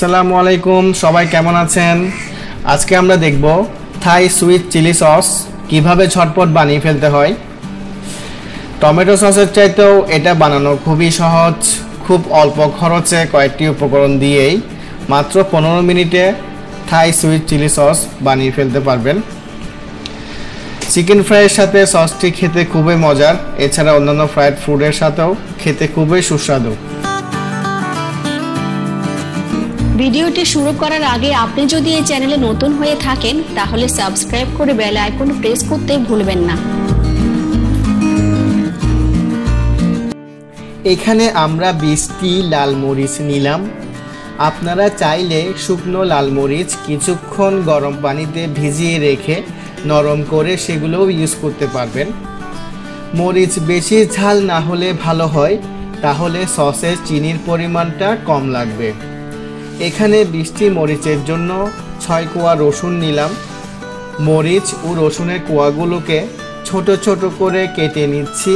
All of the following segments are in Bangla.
আসসালামু আলাইকুম, সবাই কেমন আছেন? আজকে আমরা দেখব থাই সুইট চিলি সস কিভাবে ঝটপট বানিয়ে ফেলতে হয়। টমেটো সসের চাইতেও এটা বানানো খুবই সহজ, খুব অল্প খরচে কয়েকটি উপকরণ দিয়েই মাত্র 15 মিনিটে থাই সুইট চিলি সস বানিয়ে ফেলতে পারবেন। চিকেন ফ্রাইয়ের সাথে সসটি খেতে খুবই মজার, এছাড়া অন্যান্য ফ্রাইড ফুডের সাথেও খেতে খুবই সুস্বাদু। ভিডিওটি শুরু করার আগে আপনি যদি এই চ্যানেলে নতুন হয়ে থাকেন তাহলে সাবস্ক্রাইব করে বেল আইকন প্রেস করতে ভুলবেন না। এখানে আমরা 20টি লাল মরিচ নিলাম। আপনারা চাইলে শুকনো লাল মরিচ কিছুক্ষণ গরম পানিতে ভিজিয়ে রেখে নরম করে সেগুলোও ইউজ করতে পারবেন। মরিচ বেশি ঝাল না হলে ভালো হয়, তাহলে সসে চিনির পরিমাণটা কম লাগবে। এখানে 20টি মরিচের জন্য 6 কোয়া রসুন নিলাম। মরিচ ও রসুনের কোয়াগুলোকে ছোট ছোট করে কেটে নিচ্ছি,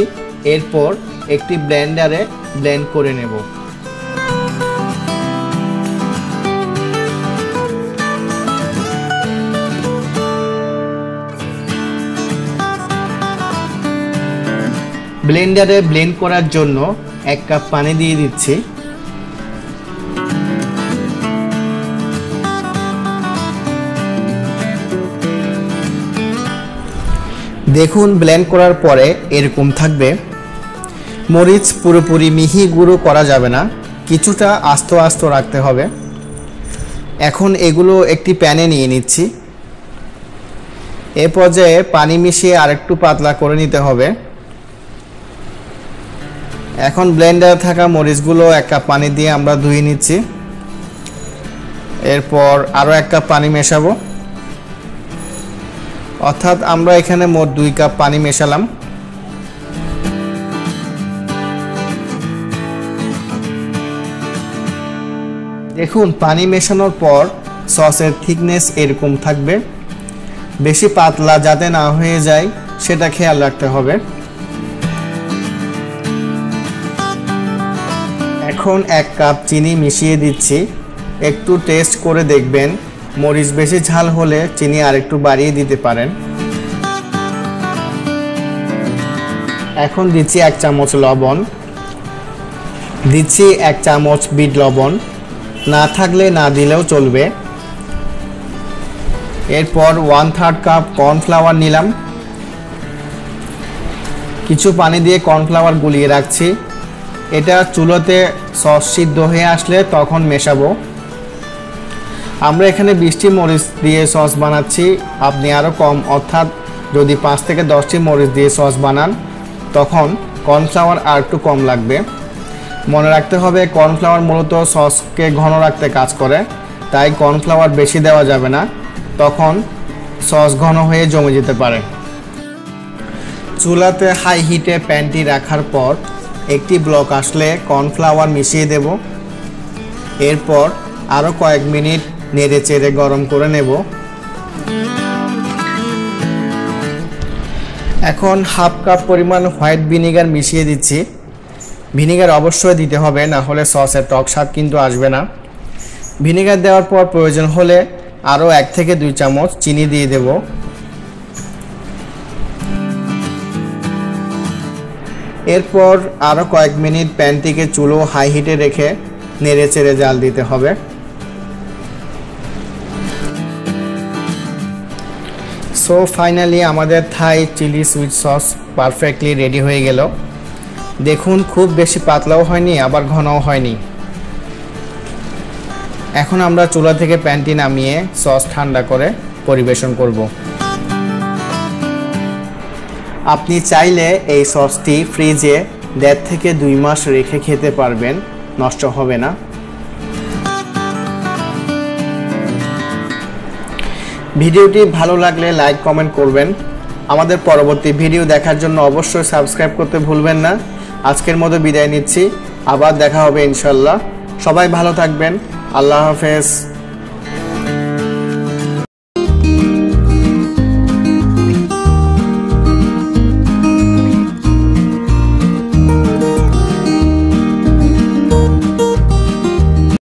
এরপর একটি ব্লেন্ডারে ব্লেন্ড করে নেব। ব্লেন্ডারে ব্লেন্ড করার জন্য 1 কাপ পানি দিয়ে দিচ্ছি। দেখুন, ব্লেন্ড করার পরে এরকম থাকবে। মরিচ পুরোপুরি মিহি গুঁড়ো করা যাবে না, কিছুটা আস্ত আস্ত রাখতে হবে। এখন এগুলো একটি প্যানে নিয়ে নিচ্ছি। এ পর্যায়ে পানি মিশিয়ে আরেকটু পাতলা করে নিতে হবে। এখন ব্লেন্ডারে থাকা মরিচগুলো 1 কাপ পানি দিয়ে আমরা ধুয়ে নিচ্ছি। এরপর আরও 1 কাপ পানি মেশাবো, অর্থাৎ আমরা এখানে মোট 2 কাপ পানি মেশালাম। দেখুন, পানি মেশানোর পর সসের থিকনেস এরকম থাকবে। বেশি পাতলা যাতে না হয়ে যায় সেটা খেয়াল রাখতে হবে। এখন 1 কাপ চিনি মিশিয়ে দিচ্ছি। একটু টেস্ট করে দেখবেন, মরিচ বেশি ঝাল হলে চিনি আরেকটু বাড়িয়ে দিতে পারেন। এখন দিচ্ছি 1 চামচ লবণ, দিচ্ছি 1 চামচ বিট লবণ, না থাকলে না দিলেও চলবে। এরপর 1/3 কাপ কর্নফ্লাওয়ার নিলাম। কিছু পানি দিয়ে কর্নফ্লাওয়ার গুলিয়ে রাখছি। এটা চুলোতে সস সিদ্ধ হয়ে আসলে তখন মেশাবো। আমরা এখানে 20টি মরিচ দিয়ে সস বানাচ্ছি, আপনি আরও কম, অর্থাৎ যদি 5 থেকে 10টি মরিচ দিয়ে সস বানান তখন কর্নফ্লাওয়ার আর একটু কম লাগবে। মনে রাখতে হবে, কর্নফ্লাওয়ার মূলত সসকে ঘন রাখতে কাজ করে, তাই কর্নফ্লাওয়ার বেশি দেওয়া যাবে না, তখন সস ঘন হয়ে জমে যেতে পারে। চুলাতে হাই হিটে প্যানটি রাখার পর একটি ব্লক আসলে কর্নফ্লাওয়ার মিশিয়ে দেব। এরপর আরও কয়েক মিনিট নেড়ে চেড়ে গরম করে নেব। এখন 1/2 কাপ পরিমাণ হোয়াইট ভিনেগার মিশিয়ে দিচ্ছি। ভিনেগার অবশ্যই দিতে হবে, না হলে সসের টক স্বাদ কিন্তু আসবে না। ভিনেগার দেওয়ার পর প্রয়োজন হলে আরও 1 থেকে 2 চামচ চিনি দিয়ে দেব। এরপর আরও কয়েক মিনিট প্যানটিকে চুলো হাই হিটে রেখে নেড়ে চেড়ে জাল দিতে হবে। সো ফাইনালি আমাদের Thai chilli sweet sauce perfectly ready হয়ে গেল। দেখুন, খুব বেশি পাতলাও হয়নি আবার ঘনও হয়নি। এখন আমরা চুলা থেকে প্যানটি নামিয়ে সস ঠান্ডা করে পরিবেশন করব। আপনি চাইলে এই সসটি ফ্রিজে 1.5 থেকে 2 মাস রেখে খেতে পারবেন, নষ্ট হবে না। ভিডিওটি ভালো লাগলে লাইক কমেন্ট করবেন। আমাদের পরবর্তী ভিডিও দেখার জন্য অবশ্যই সাবস্ক্রাইব করতে ভুলবেন না। আজকের মতো বিদায় নিচ্ছি, আবার দেখা হবে ইনশাল্লাহ। সবাই ভালো থাকবেন, আল্লাহ হাফেজ।